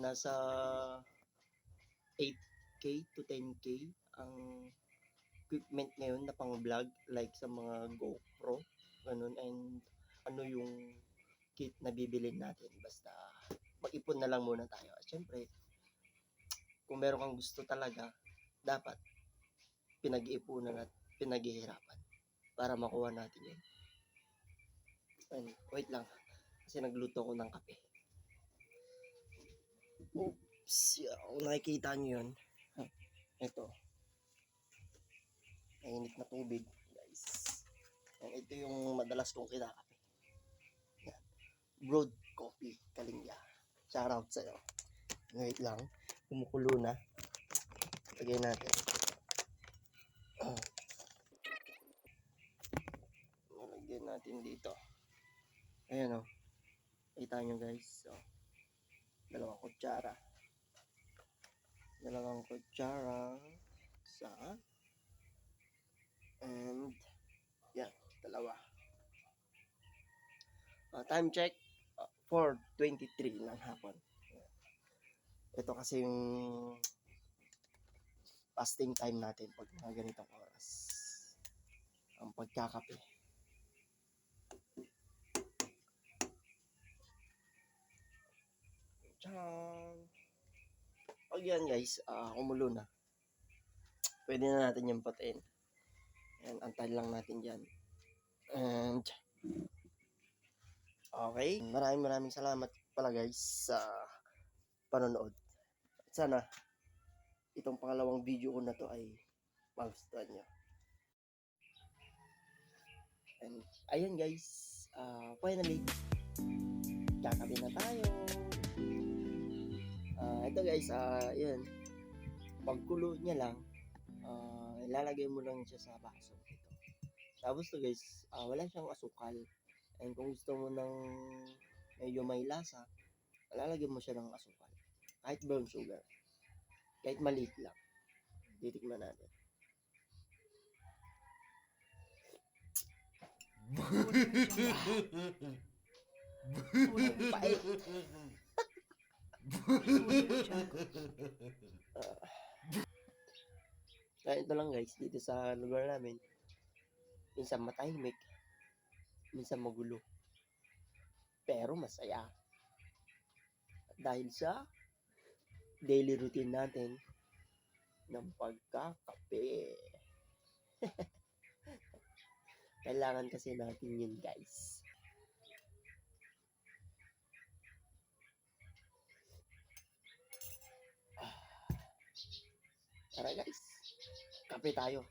nasa 8K to 10K ang equipment ngayon na pang vlog, like sa mga GoPro, ganun, and ano yung kit na bibilin natin. Basta mag-ipon na lang muna tayo. At syempre, kung meron kang gusto talaga, dapat pinag-iipunan at pinaghihirapan para makuha natin yun. And, wait lang, kasi nagluto ko ng kape. Oops, kung nakikita nyo yun, ito, mainit na tubig, guys. And ito yung madalas kong kinakape. Yan. Brewed coffee, Kalinga. Shoutout sa'yo. Wait lang, kumukulo na. Lagay natin. Lagyan natin dito. Ayan o. Kita nyo guys. So, dalawang kutsara. Sa and yan, dalawa. Time check 4:23 ng hapon. Ito kasi yung fasting time natin pag mga ganitong oras. Ang pagkakape. Tiyang! Pag yan guys, kumulo na. Pwede na natin yung patain. And antay lang natin dyan. And okay, maraming salamat pala guys sa panonood. Sana itong pangalawang video ko na to ay magustuhan nyo. And ayun guys, finally kakabi na tayo. Ito guys, yun, pagkulo niya lang, ilalagay mo lang siya sa baso ito. Tapos to guys, wala siyang asukal. And kung gusto mo ng medyo may lasa, lalagyan mo siya ng asukal. Kahit brown sugar. Kahit maliit lang. Titikman natin. Pait. Ito lang guys, dito sa lugar namin, minsan matahimik, minsan magulo, pero masaya. Dahil sa daily routine natin ng pagkakape. Kailangan kasi natin yun guys. Tara guys, kape tayo.